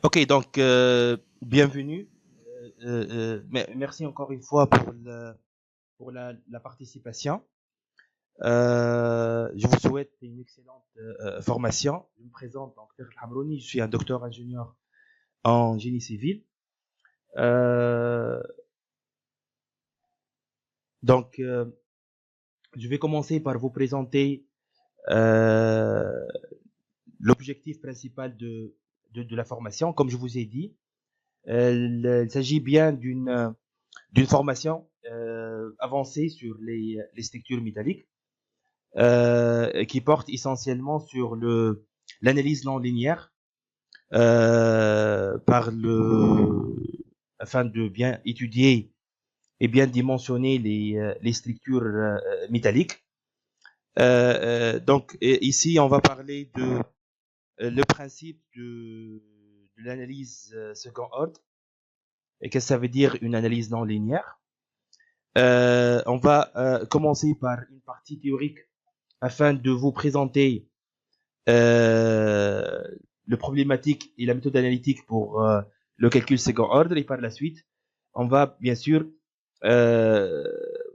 Ok, donc bienvenue. Merci encore une fois pour la participation. Je vous souhaite une excellente formation. Je me présente donc Ferhat Hamrouni, je suis un docteur ingénieur en génie civil. Euh, donc, je vais commencer par vous présenter euh, l'objectif principal de la formation. Comme je vous ai dit, il s'agit bien d'une formation avancée sur les structures métalliques qui porte essentiellement sur l'analyse non linéaire par afin de bien étudier et bien dimensionner les structures métalliques. Donc ici, on va parler de le principe de l'analyse second ordre et qu'est-ce que ça veut dire une analyse non linéaire. On va commencer par une partie théorique afin de vous présenter euh, le problématique et la méthode analytique pour le calcul second ordre. Et par la suite, on va bien sûr euh,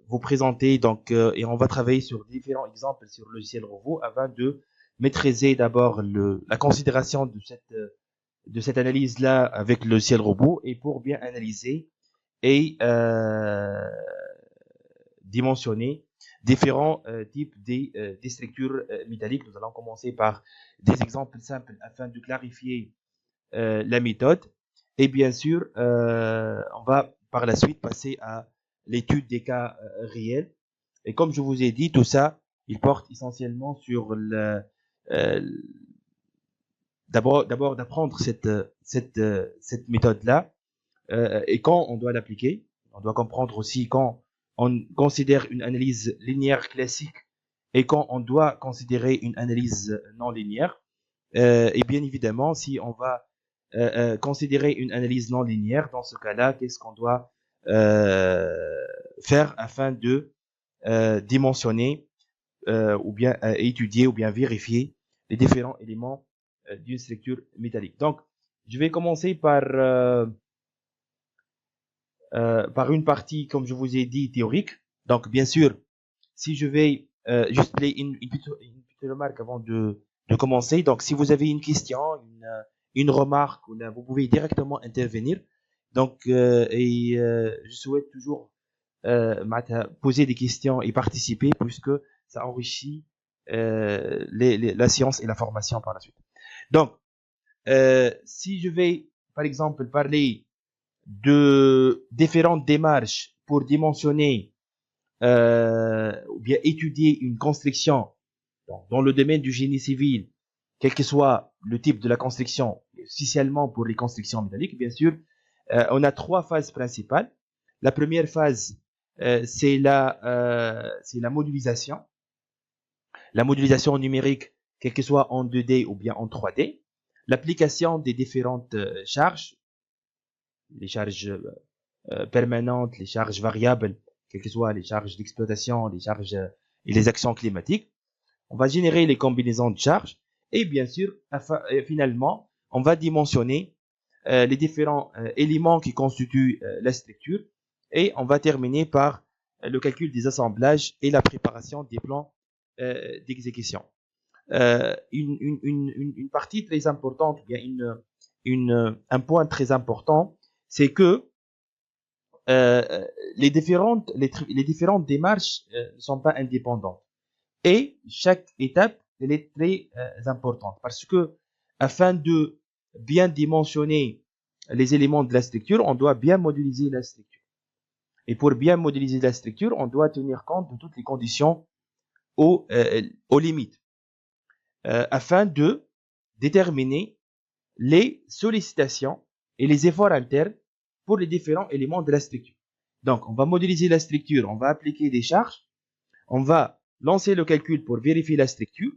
vous présenter donc et on va travailler sur différents exemples sur le logiciel robot afin de maîtriser d'abord la considération de cette analyse là avec le logiciel robot et pour bien analyser et dimensionner différents types des structures métalliques. Nous allons commencer par des exemples simples afin de clarifier la méthode. Et bien sûr, on va par la suite passer à l'étude des cas réels. Et comme je vous ai dit, tout ça, il porte essentiellement sur d'abord d'apprendre cette méthode-là et quand on doit l'appliquer. On doit comprendre aussi quand on considère une analyse linéaire classique et quand on doit considérer une analyse non linéaire. Et bien évidemment, si on va considérer une analyse non linéaire, dans ce cas-là, qu'est-ce qu'on doit faire afin de dimensionner ou bien étudier ou bien vérifier les différents éléments d'une structure métallique. Donc, je vais commencer par une partie, comme je vous ai dit, théorique. Donc, bien sûr, si je vais juste une petite remarque avant de commencer. Donc, si vous avez une question, une remarque, vous pouvez directement intervenir. Donc, je souhaite toujours poser des questions et participer puisque ça enrichit la science et la formation par la suite. Donc, si je vais, par exemple, parler de différentes démarches pour dimensionner ou bien étudier une construction dans le domaine du génie civil, quel que soit le type de la construction, spécialement pour les constructions métalliques, bien sûr, on a trois phases principales. La première phase, c'est la modélisation. La modélisation numérique, quel que soit en 2D ou bien en 3D. L'application des différentes charges, les charges permanentes, les charges variables, quelles que soient les charges d'exploitation, les charges et les actions climatiques. On va générer les combinaisons de charges et bien sûr, finalement, on va dimensionner les différents éléments qui constituent la structure et on va terminer par le calcul des assemblages et la préparation des plans d'exécution. Une partie très importante, bien un point très important, c'est que les différentes démarches ne sont pas indépendantes. Et chaque étape, elle est très importante parce que afin de bien dimensionner les éléments de la structure, on doit bien modéliser la structure. Et pour bien modéliser la structure, on doit tenir compte de toutes les conditions aux limites afin de déterminer les sollicitations et les efforts internes pour les différents éléments de la structure. Donc, on va modéliser la structure, on va appliquer des charges, on va lancer le calcul pour vérifier la structure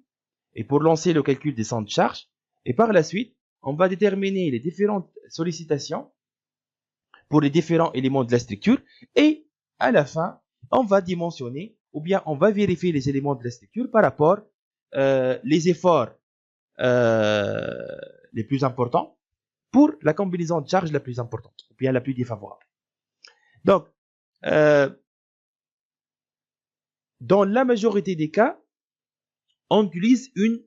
et pour lancer le calcul des centres de charge. Et par la suite, on va déterminer les différentes sollicitations pour les différents éléments de la structure et à la fin, on va dimensionner ou bien on va vérifier les éléments de la structure par rapport les efforts les plus importants pour la combinaison de charges la plus importante, ou bien la plus défavorable. Donc, dans la majorité des cas, on utilise une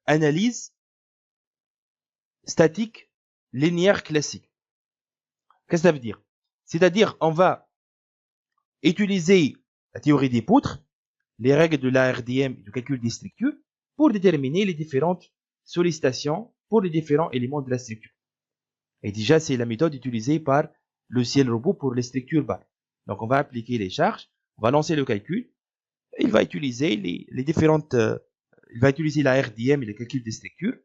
analyse statique linéaire classique. Qu'est-ce que ça veut dire? C'est-à-dire, on va utiliser la théorie des poutres, les règles de la RDM et du calcul des structures pour déterminer les différentes sollicitations pour les différents éléments de la structure. Et déjà, c'est la méthode utilisée par le ciel robot pour les structures barres. Donc, on va appliquer les charges, on va lancer le calcul, il va utiliser les différentes, il va utiliser la RDM et le calcul des structures,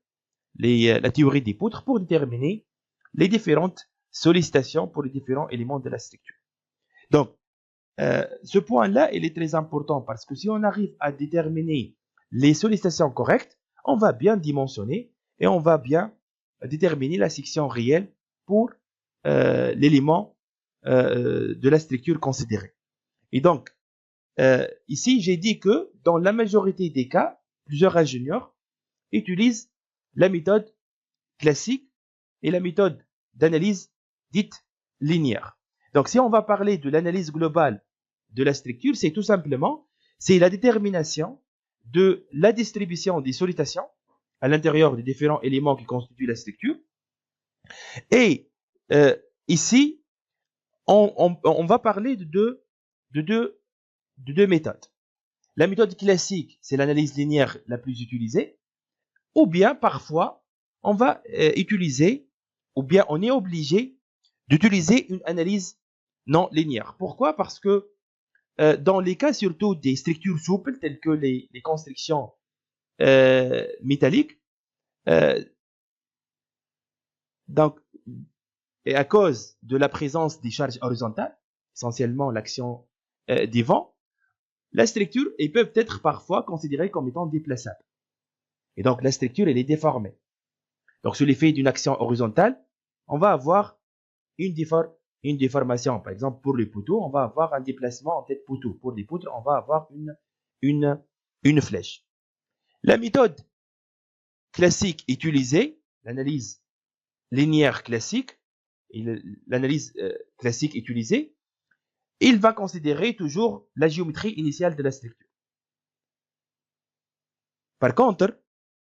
la théorie des poutres pour déterminer les différentes sollicitations pour les différents éléments de la structure. Donc, ce point-là, il est très important parce que si on arrive à déterminer les sollicitations correctes, on va bien dimensionner et on va bien déterminer la section réelle pour l'élément de la structure considérée. Et donc, ici, j'ai dit que dans la majorité des cas, plusieurs ingénieurs utilisent la méthode classique et la méthode d'analyse dite linéaire. Donc, si on va parler de l'analyse globale de la structure, c'est tout simplement, c'est la détermination de la distribution des sollicitations à l'intérieur des différents éléments qui constituent la structure. Et ici, on va parler de deux méthodes. La méthode classique, c'est l'analyse linéaire la plus utilisée, ou bien parfois, on va utiliser, ou bien on est obligé d'utiliser une analyse non linéaire. Pourquoi? Parce que dans les cas surtout des structures souples, telles que les constructions métalliques, donc, et à cause de la présence des charges horizontales, essentiellement l'action des vents, la structure, elles peuvent être parfois considérées comme étant déplaçables. Et donc, la structure, elle est déformée. Donc, sous l'effet d'une action horizontale, on va avoir une déformation. Par exemple, pour les poteaux, on va avoir un déplacement en tête poteau. Pour les poutres, on va avoir une flèche. La méthode classique utilisée, l'analyse linéaire classique, et l'analyse classique utilisée, il va considérer toujours la géométrie initiale de la structure. Par contre,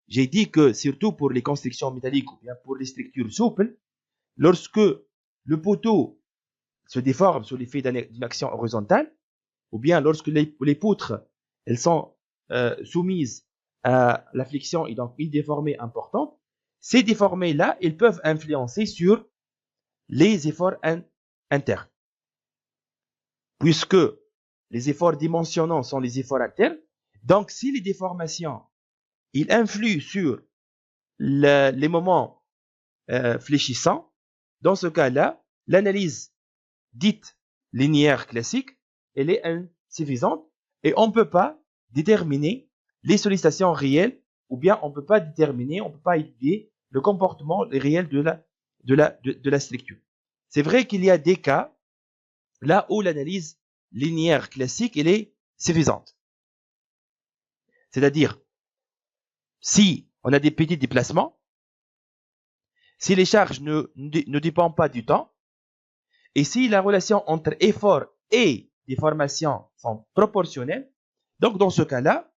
j'ai dit que surtout pour les constructions métalliques ou bien pour les structures souples, lorsque le poteau se déforme sous l'effet d'une action horizontale, ou bien lorsque les poutres elles sont soumises à la flexion et donc une déformée importante, ces déformées-là, elles peuvent influencer sur les efforts internes. Puisque les efforts dimensionnants sont les efforts internes, donc si les déformations ils influent sur les moments fléchissants, dans ce cas-là, l'analyse dite linéaire classique, elle est insuffisante et on ne peut pas déterminer les sollicitations réelles ou bien on ne peut pas étudier le comportement réel de la structure. C'est vrai qu'il y a des cas là où l'analyse linéaire classique, elle est suffisante. C'est-à-dire, si on a des petits déplacements, si les charges ne dépendent pas du temps, et si la relation entre effort et déformation sont proportionnelles, donc dans ce cas-là,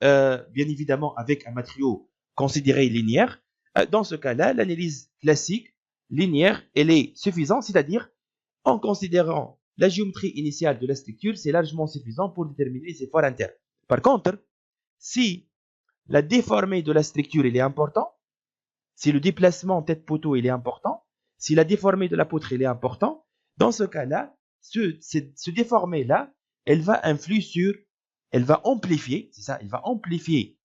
bien évidemment avec un matériau considéré linéaire, dans ce cas-là, l'analyse classique linéaire, elle est suffisante, c'est-à-dire en considérant la géométrie initiale de la structure, c'est largement suffisant pour déterminer les efforts internes. Par contre, si la déformée de la structure il est important, si le déplacement tête-poteau il est important, si la déformée de la poutre il est important, dans ce cas-là, ce déformé-là, elle va influer sur, elle va amplifier, c'est ça, elle va amplifier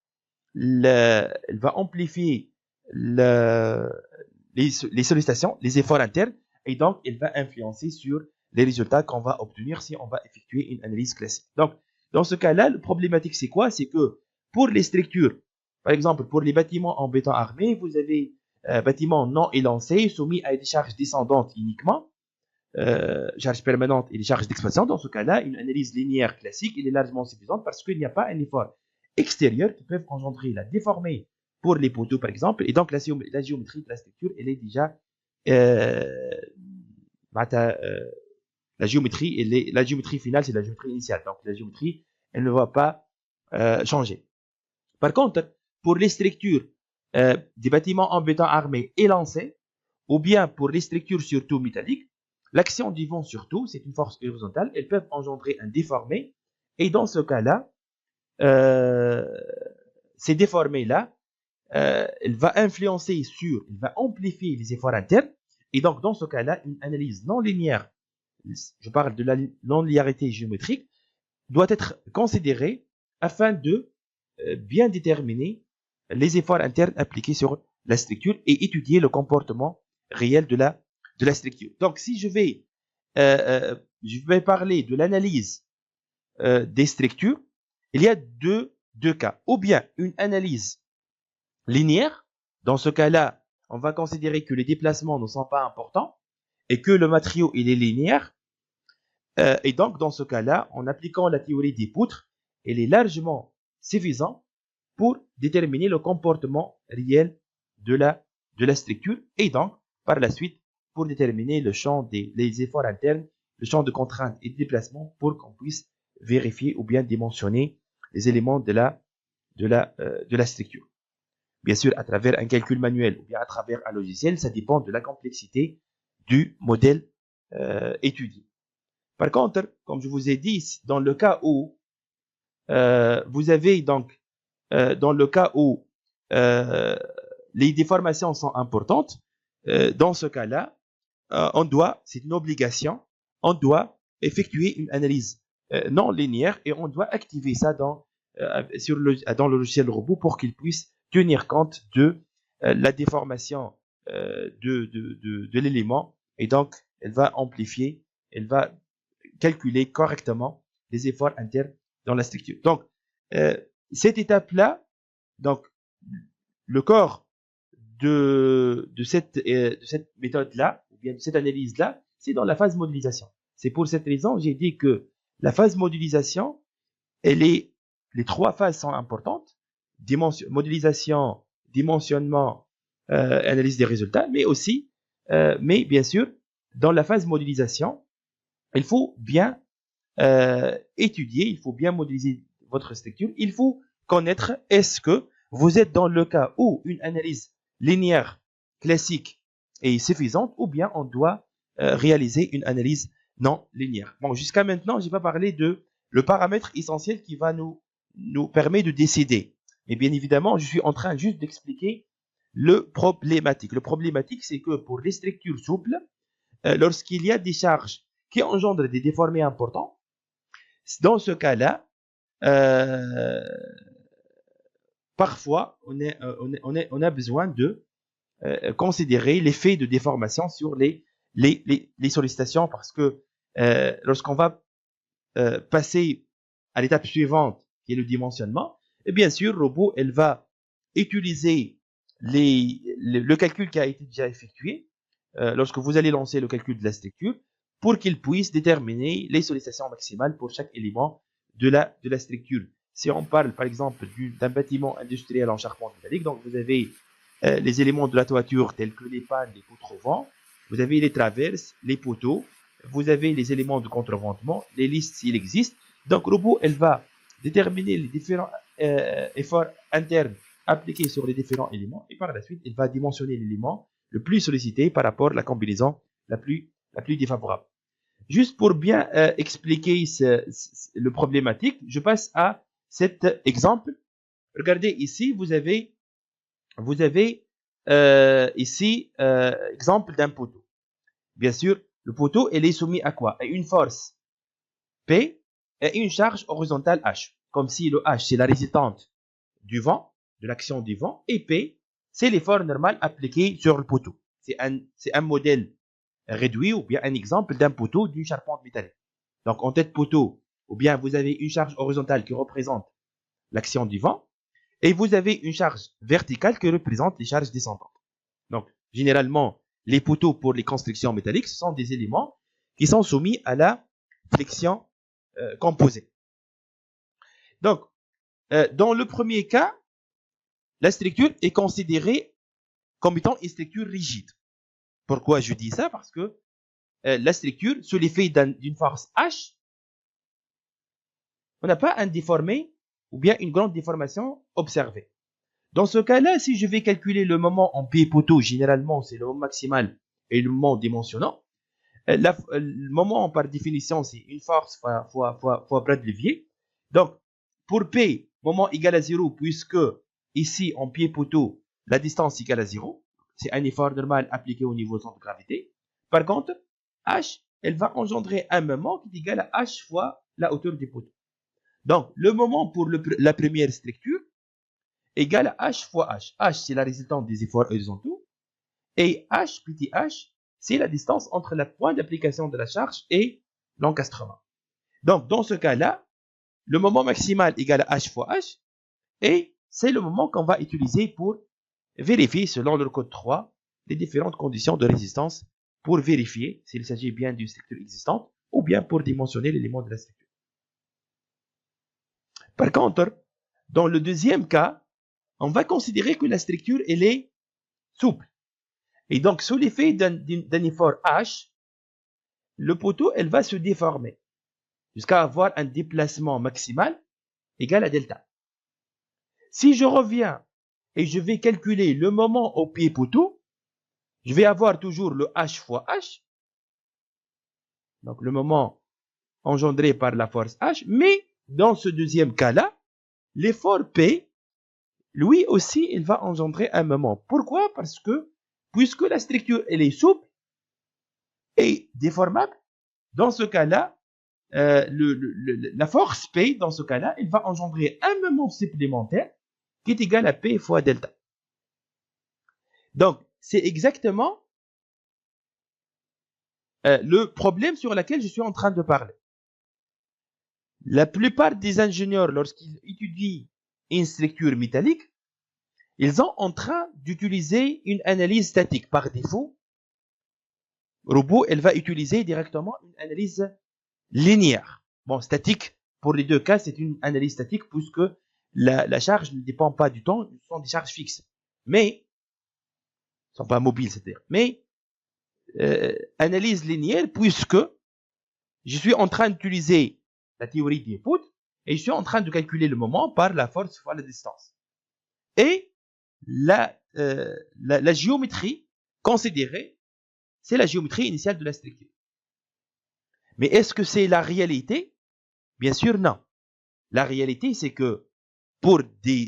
les sollicitations, les efforts internes, et donc elle va influencer sur les résultats qu'on va obtenir si on va effectuer une analyse classique. Donc, dans ce cas-là, le problématique c'est quoi? C'est que pour les structures, par exemple, pour les bâtiments en béton armé, vous avez bâtiments non élancés, soumis à des charges descendantes uniquement, charges permanentes et des charges d'exploitation. Dans ce cas-là, une analyse linéaire classique, elle est largement suffisante parce qu'il n'y a pas un effort extérieur qui peut engendrer la déformée pour les poteaux, par exemple. Et donc, la géométrie de la structure, elle est déjà euh, la géométrie, la géométrie finale, c'est la géométrie initiale. Donc, la géométrie, elle ne va pas changer. Par contre, pour les structures des bâtiments en béton armé élancés, ou bien pour les structures surtout métalliques, l'action du vent surtout, c'est une force horizontale, elles peuvent engendrer un déformé. Et dans ce cas-là, ces déformés-là, elle va influencer elle va amplifier les efforts internes. Et donc, dans ce cas-là, une analyse non linéaire, je parle de la non-linéarité géométrique, doit être considérée afin de bien déterminer les efforts internes appliqués sur la structure et étudier le comportement réel de la structure. Donc, si je vais parler de l'analyse des structures, il y a deux cas. Ou bien une analyse linéaire. Dans ce cas-là, on va considérer que les déplacements ne sont pas importants et que le matériau il est linéaire. Et donc, dans ce cas-là, en appliquant la théorie des poutres, elle est largement suffisante pour déterminer le comportement réel de la structure et donc, par la suite, pour déterminer le champ les efforts internes, le champ de contrainte et de déplacement pour qu'on puisse vérifier ou bien dimensionner les éléments de la structure. Bien sûr, à travers un calcul manuel ou bien à travers un logiciel, ça dépend de la complexité du modèle étudié. Par contre, comme je vous ai dit, dans le cas où vous avez donc, dans le cas où les déformations sont importantes, dans ce cas-là, c'est une obligation, on doit effectuer une analyse non linéaire et on doit activer ça dans le logiciel robot pour qu'il puisse tenir compte de la déformation de l'élément et donc elle va amplifier, elle va calculer correctement les efforts internes dans la structure. Donc, cette étape-là, donc, le corps de cette méthode-là, ou bien de cette analyse-là, c'est dans la phase modélisation. C'est pour cette raison j'ai dit que la phase modélisation, les trois phases sont importantes. Modélisation, dimensionnement, analyse des résultats, mais bien sûr, dans la phase modélisation, il faut bien étudier, il faut bien modéliser votre structure. Il faut connaître est-ce que vous êtes dans le cas où une analyse linéaire classique est suffisante ou bien on doit réaliser une analyse non linéaire. Bon, jusqu'à maintenant, je n'ai pas parlé de le paramètre essentiel qui va nous permet de décider. Et bien évidemment, je suis en train juste d'expliquer le problématique. Le problématique, c'est que pour les structures souples, lorsqu'il y a des charges qui engendrent des déformés importants, dans ce cas-là, parfois, on a besoin de considérer l'effet de déformation sur les sollicitations parce que lorsqu'on va passer à l'étape suivante, qui est le dimensionnement, et bien sûr, le robot, elle va utiliser le calcul qui a été déjà effectué lorsque vous allez lancer le calcul de la structure pour qu'il puisse déterminer les sollicitations maximales pour chaque élément de la structure. Si on parle par exemple d'un bâtiment industriel en charpente métallique, donc vous avez les éléments de la toiture tels que les pannes, les poutres au vent, vous avez les traverses, les poteaux, vous avez les éléments de contreventement, les listes s'il existe. Donc le robot, elle va déterminer les différents efforts internes appliqués sur les différents éléments et par la suite, elle va dimensionner l'élément le plus sollicité par rapport à la combinaison la plus défavorable. Juste pour bien expliquer le problématique, je passe à cet exemple. Regardez ici, vous avez ici exemple d'un poteau. Bien sûr, le poteau il est soumis à quoi? À une force P et une charge horizontale H. Comme si le H c'est la résultante du vent, de l'action du vent, et P c'est l'effort normal appliqué sur le poteau. C'est un modèle réduit ou bien un exemple d'un poteau d'une charpente métallique. Donc en tête poteau, ou bien vous avez une charge horizontale qui représente l'action du vent, et vous avez une charge verticale qui représente les charges descendantes. Donc généralement, les poteaux pour les constructions métalliques, ce sont des éléments qui sont soumis à la flexion composée. Donc, dans le premier cas, la structure est considérée comme étant une structure rigide. Pourquoi je dis ça? Parce que la structure, sous l'effet d'une force H, on n'a pas un déformé ou bien une grande déformation observée. Dans ce cas-là, si je vais calculer le moment en pied poteau, généralement c'est le moment maximal et le moment dimensionnant. Le moment par définition c'est une force fois bras de levier. Donc pour P, moment égal à 0, puisque ici en pied poteau, la distance égale à 0, c'est un effort normal appliqué au niveau centre de gravité. Par contre, H, elle va engendrer un moment qui est égal à H fois la hauteur du poteau. Donc le moment pour la première structure égale à H fois H. H, c'est la résultante des efforts horizontaux. Et H, petit h, c'est la distance entre le point d'application de la charge et l'encastrement. Donc, dans ce cas-là, le moment maximal égale à H fois H. Et c'est le moment qu'on va utiliser pour vérifier, selon le code 3, les différentes conditions de résistance pour vérifier s'il s'agit bien d'une structure existante ou bien pour dimensionner l'élément de la structure. Par contre, dans le deuxième cas, on va considérer que la structure, elle est souple. Et donc, sous l'effet d'un effort H, le poteau, elle va se déformer jusqu'à avoir un déplacement maximal égal à delta. Si je reviens et je vais calculer le moment au pied poteau, je vais avoir toujours le H fois H. Donc, le moment engendré par la force H. Mais, dans ce deuxième cas-là, l'effort P, lui aussi, il va engendrer un moment. Pourquoi? Parce que, puisque la structure, elle est souple et déformable, dans ce cas-là, la force P, dans ce cas-là, elle va engendrer un moment supplémentaire qui est égal à P fois delta. Donc, c'est exactement le problème sur lequel je suis en train de parler. La plupart des ingénieurs, lorsqu'ils étudient une structure métallique, ils sont en train d'utiliser une analyse statique. Par défaut, Robot, elle va utiliser directement une analyse linéaire. Bon, statique, pour les deux cas, c'est une analyse statique puisque la charge ne dépend pas du temps, ce sont des charges fixes. Mais, ne sont pas mobiles, c'est-à-dire. Mais, analyse linéaire puisque je suis en train d'utiliser la théorie des poutres et je suis en train de calculer le moment par la force fois la distance. Et la géométrie considérée, c'est la géométrie initiale de la structure. Mais est-ce que c'est la réalité? Bien sûr, non. La réalité, c'est que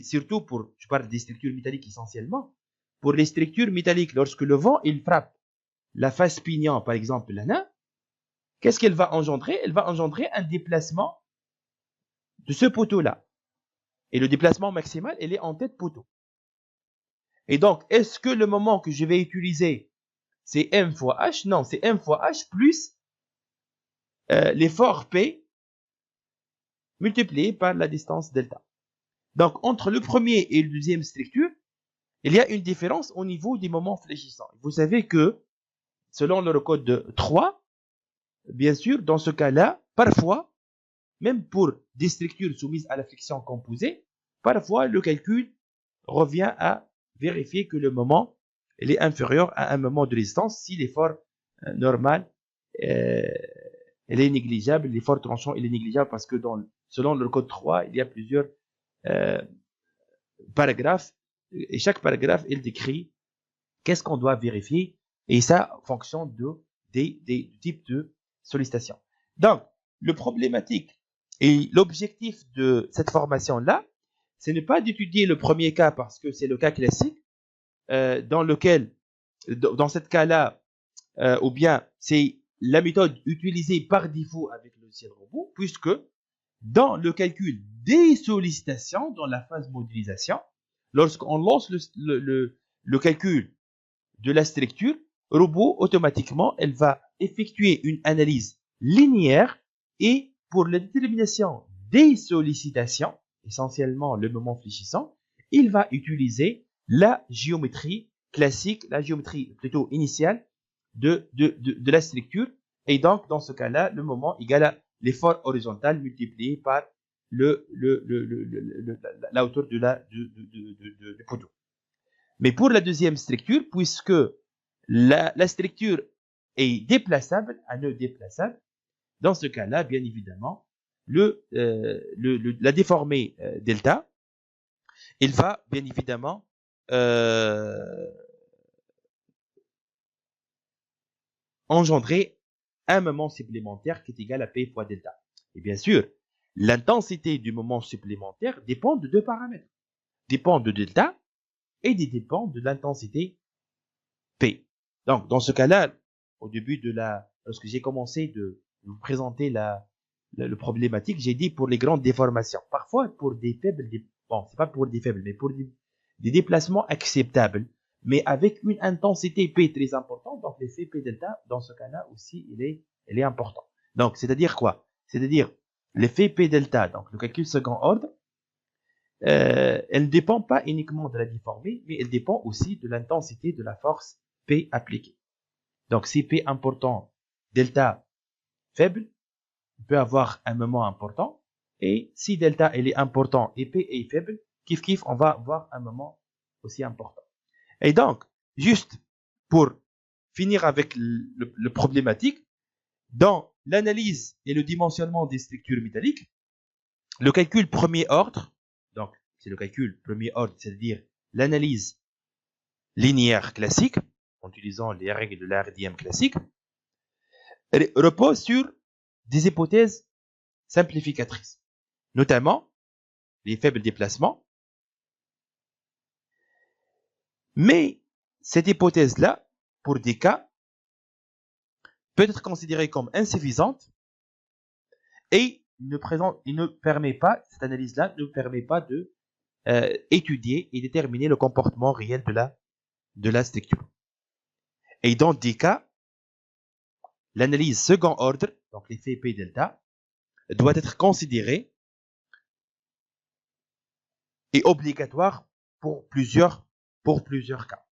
surtout pour, je parle des structures métalliques essentiellement, pour les structures métalliques, lorsque le vent, il frappe la face pignon, par exemple, la nain, qu'est-ce qu'elle va engendrer? Elle va engendrer un déplacement de ce poteau-là. Et le déplacement maximal, il est en tête poteau. Et donc, est-ce que le moment que je vais utiliser, c'est M fois H? Non, c'est M fois H plus l'effort P multiplié par la distance delta. Donc, entre le premier et le deuxième structure, il y a une différence au niveau des moments fléchissants. Vous savez que, selon le code de 3, bien sûr, dans ce cas-là, parfois, même pour des structures soumises à la friction composée, parfois le calcul revient à vérifier que le moment il est inférieur à un moment de résistance si l'effort normal il est négligeable, l'effort tranchant il est négligeable parce que selon le code 3, il y a plusieurs paragraphes et chaque paragraphe il décrit qu'est-ce qu'on doit vérifier et ça en fonction du type de sollicitation. Donc, le problématique et l'objectif de cette formation-là, ce n'est pas d'étudier le premier cas parce que c'est le cas classique dans lequel, dans ce cas-là, ou bien c'est la méthode utilisée par défaut avec le logiciel robot, puisque dans le calcul des sollicitations, dans la phase modélisation, lorsqu'on lance le calcul de la structure, robot, automatiquement, elle va effectuer une analyse linéaire et pour la détermination des sollicitations, essentiellement le moment fléchissant, il va utiliser la géométrie classique, la géométrie plutôt initiale de la structure. Et donc, dans ce cas-là, le moment égale à l'effort horizontal multiplié par la hauteur du poteau. Mais pour la deuxième structure, puisque la structure est déplaçable, un nœud déplaçable, dans ce cas-là, bien évidemment, la déformée delta, il va bien évidemment engendrer un moment supplémentaire qui est égal à P fois delta. Et bien sûr, l'intensité du moment supplémentaire dépend de deux paramètres. Dépend de delta et dépend de l'intensité P. Donc, dans ce cas-là, au début lorsque j'ai commencé de vous présenter le problématique, j'ai dit pour les grandes déformations. Parfois, pour des faibles, bon, c'est pas pour des faibles, mais pour des déplacements acceptables, mais avec une intensité P très importante, donc l'effet P delta, dans ce cas-là aussi, il est important. Donc, c'est-à-dire quoi? C'est-à-dire, l'effet P delta, donc le calcul second ordre, elle ne dépend pas uniquement de la déformée, mais elle dépend aussi de l'intensité de la force P appliquée. Donc, si P important, delta faible, on peut avoir un moment important. Et si delta elle est important et P est faible, kiff, on va avoir un moment aussi important. Et donc, juste pour finir avec le problématique, dans l'analyse et le dimensionnement des structures métalliques, le calcul premier ordre, donc c'est le calcul premier ordre, c'est-à-dire l'analyse linéaire classique, en utilisant les règles de la RDM classique, repose sur des hypothèses simplificatrices, notamment les faibles déplacements. Mais cette hypothèse-là, pour des cas, peut être considérée comme insuffisante et ne permet pas, cette analyse-là ne permet pas de étudier et déterminer le comportement réel de la structure. Et dans des cas, l'analyse second ordre, donc l'effet P delta, doit être considérée et obligatoire pour plusieurs cas.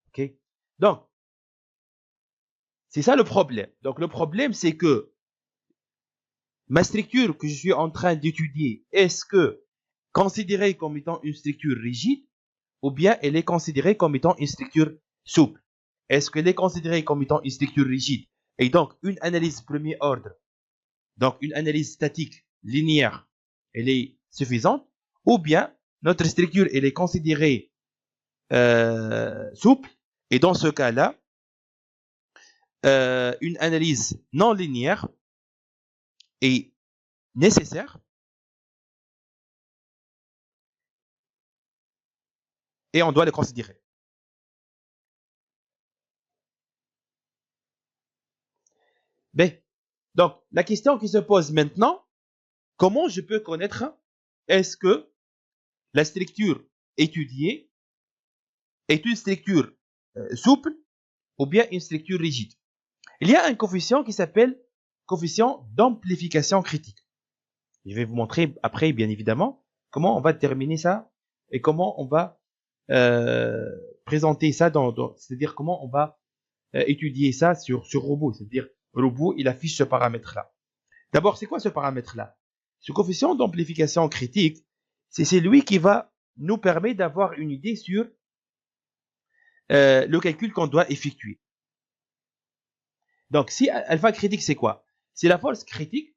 Okay? Donc, c'est ça le problème. Donc, le problème, c'est que ma structure que je suis en train d'étudier, est-ce que considérée comme étant une structure rigide ou bien elle est considérée comme étant une structure souple? Est-ce qu'elle est considérée comme étant une structure rigide et donc une analyse premier ordre, donc une analyse statique linéaire, elle est suffisante, ou bien notre structure elle est considérée souple et dans ce cas-là, une analyse non linéaire est nécessaire et on doit le considérer. B. Donc, la question qui se pose maintenant, comment je peux connaître est-ce que la structure étudiée est une structure souple ou bien une structure rigide? Il y a un coefficient qui s'appelle coefficient d'amplification critique. Je vais vous montrer après, bien évidemment, comment on va déterminer ça et comment on va présenter ça c'est-à-dire comment on va étudier ça sur robot, c'est-à-dire robot, il affiche ce paramètre-là. D'abord, c'est quoi ce paramètre-là? Ce coefficient d'amplification critique, c'est lui qui va nous permettre d'avoir une idée sur le calcul qu'on doit effectuer. Donc, si alpha critique, c'est quoi? C'est la force critique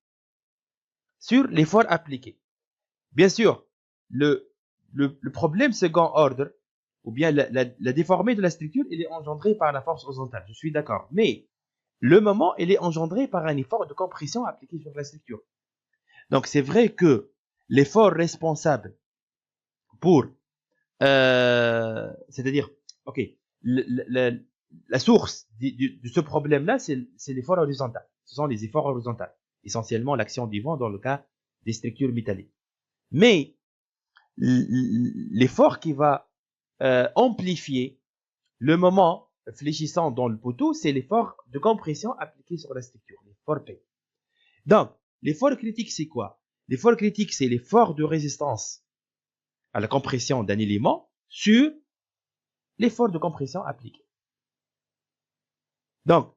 sur l'effort appliqué. Bien sûr, le problème second ordre, ou bien la déformée de la structure, elle est engendrée par la force horizontale. Je suis d'accord. Mais le moment, elle est engendrée par un effort de compression appliqué sur la structure. Donc, c'est vrai que l'effort responsable pour, c'est-à-dire, ok, la source de ce problème-là, c'est l'effort horizontal. Ce sont les efforts horizontaux, essentiellement l'action du vent dans le cas des structures métalliques. Mais l'effort qui va amplifier le moment fléchissant dans le poteau, c'est l'effort de compression appliqué sur la structure, l'effort P. Donc, l'effort critique, c'est quoi? L'effort critique, c'est l'effort de résistance à la compression d'un élément sur l'effort de compression appliqué. Donc,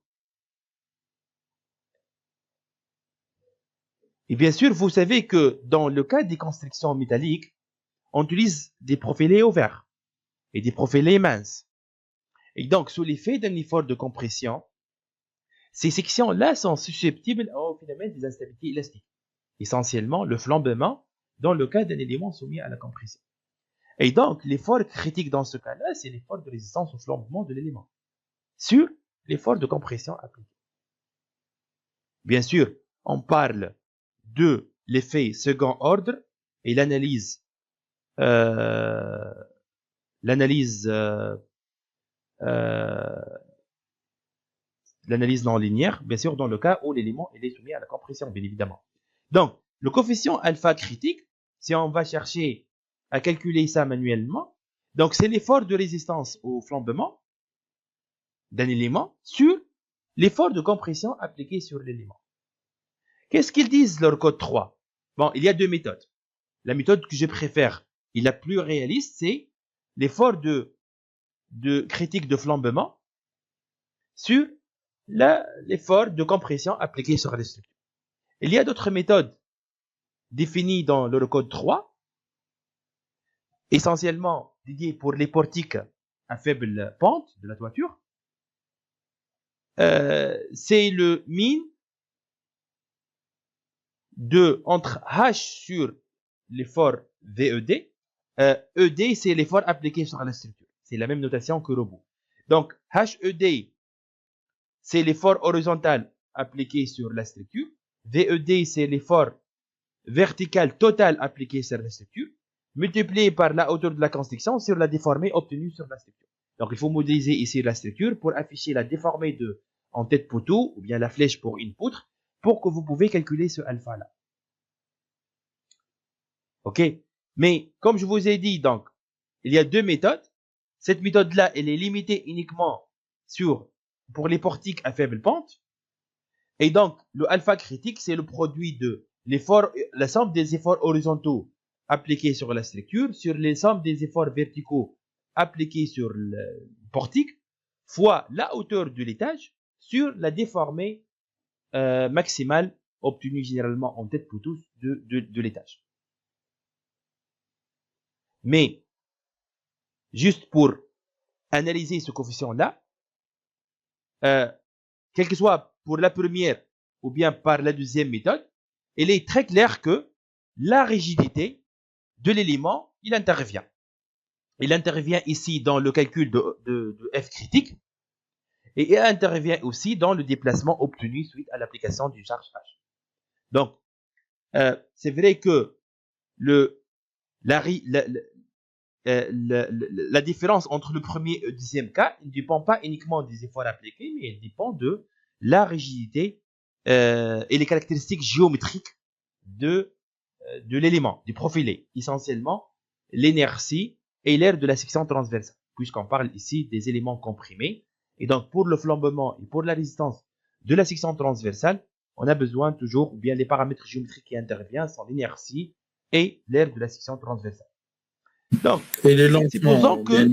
Et bien sûr, vous savez que dans le cas des constructions métalliques, on utilise des profilés ouverts et des profilés minces. Et donc, sous l'effet d'un effort de compression, ces sections-là sont susceptibles au phénomène des instabilités élastiques, essentiellement le flambement dans le cas d'un élément soumis à la compression. Et donc, l'effort critique dans ce cas-là, c'est l'effort de résistance au flambement de l'élément sur l'effort de compression appliqué. Bien sûr, on parle de l'effet second ordre et l'analyse non linéaire, bien sûr, dans le cas où l'élément est soumis à la compression, bien évidemment. Donc, le coefficient alpha critique, si on va chercher à calculer ça manuellement, donc c'est l'effort de résistance au flambement d'un élément sur l'effort de compression appliqué sur l'élément. Qu'est-ce qu'ils disent leur code 3? Bon, il y a deux méthodes. La méthode que je préfère et la plus réaliste, c'est l'effort de critique de flambement sur l'effort de compression appliqué sur les structures. Il y a d'autres méthodes définies dans le code 3, essentiellement dédiées pour les portiques à faible pente de la toiture. C'est le min entre H sur l'effort VED. ED, c'est l'effort appliqué sur la structure. C'est la même notation que robot. Donc, HED, c'est l'effort horizontal appliqué sur la structure. VED, c'est l'effort vertical total appliqué sur la structure, multiplié par la hauteur de la construction sur la déformée obtenue sur la structure. Donc, il faut modéliser ici la structure pour afficher la déformée en tête poteau, ou bien la flèche pour une poutre, pour que vous pouvez calculer ce alpha-là. OK? Mais, comme je vous ai dit, donc, il y a deux méthodes. Cette méthode-là, elle est limitée uniquement pour les portiques à faible pente. Et donc, le alpha critique, c'est le produit de la somme des efforts horizontaux appliqués sur la structure, sur les sommes des efforts verticaux appliqués sur le portique, fois la hauteur de l'étage sur la déformée maximale obtenue généralement en tête poteau de l'étage. Mais, juste pour analyser ce coefficient-là, quel que soit pour la première ou bien par la deuxième méthode, il est très clair que la rigidité de l'élément, il intervient. Il intervient ici dans le calcul de F critique et il intervient aussi dans le déplacement obtenu suite à l'application du charge H. Donc, c'est vrai que la différence entre le premier et le deuxième cas ne dépend pas uniquement des efforts appliqués, mais elle dépend de la rigidité et les caractéristiques géométriques de l'élément, du profilé, essentiellement l'inertie et l'aire de la section transversale, puisqu'on parle ici des éléments comprimés. Et donc, pour le flambement et pour la résistance de la section transversale, on a besoin toujours, ou bien les paramètres géométriques qui interviennent sont l'inertie et l'aire de la section transversale. Donc, supposons que...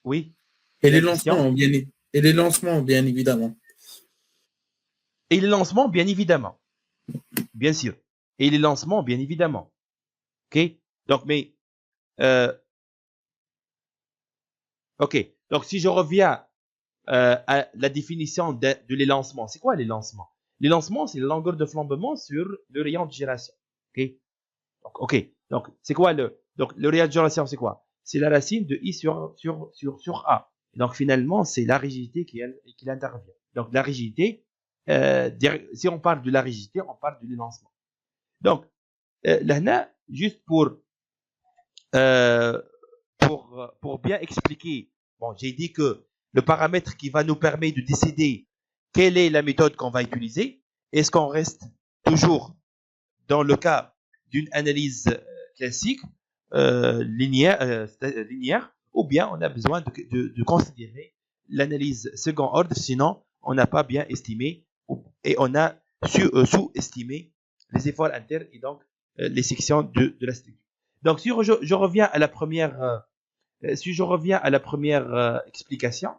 Oui. Et les lancements, bien évidemment. Et les lancements, bien évidemment. Bien sûr. Et les lancements, bien évidemment. OK? Donc, mais... OK. Donc, si je reviens à la définition de les lancements, c'est quoi les lancements? Les lancements, c'est la longueur de flambement sur le rayon de gyration. OK? Donc, OK. Donc, c'est quoi donc, le rayon de gyration, c'est quoi? C'est la racine de I sur A. Et donc, finalement, c'est la rigidité qui intervient. Donc, la rigidité, si on parle de la rigidité, on parle de l'élancement. Donc, là, juste pour bien expliquer, bon, j'ai dit que le paramètre qui va nous permettre de décider quelle est la méthode qu'on va utiliser, est-ce qu'on reste toujours dans le cas d'une analyse classique, linéaire, ou bien on a besoin de considérer l'analyse second ordre, sinon on n'a pas bien estimé et on a sous-estimé les efforts internes et donc les sections de la structure. Donc, si je reviens à la première, explication,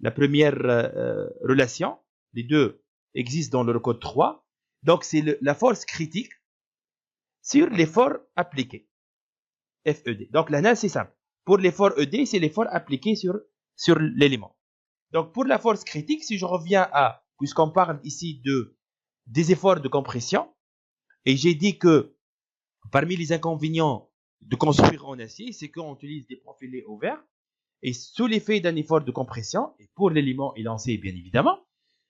la première relation, les deux existent dans le code 3. Donc, c'est la force critique sur l'effort appliqué. FED. Donc, là, c'est simple. Pour l'effort ED, c'est l'effort appliqué sur l'élément. Donc, pour la force critique, si je reviens à, puisqu'on parle ici des efforts de compression, et j'ai dit que parmi les inconvénients de construire en acier, c'est qu'on utilise des profilés ouverts, et sous l'effet d'un effort de compression, et pour l'élément élancé, bien évidemment,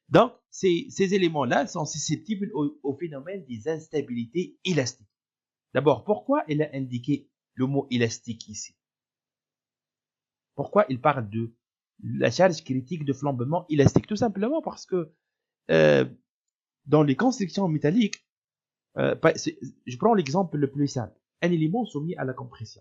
donc ces éléments-là sont susceptibles au phénomène des instabilités élastiques. D'abord, pourquoi il a indiqué le mot élastique ici? Pourquoi il parle de la charge critique de flambement élastique? Tout simplement parce que dans les constructions métalliques, je prends l'exemple le plus simple. Un élément soumis à la compression.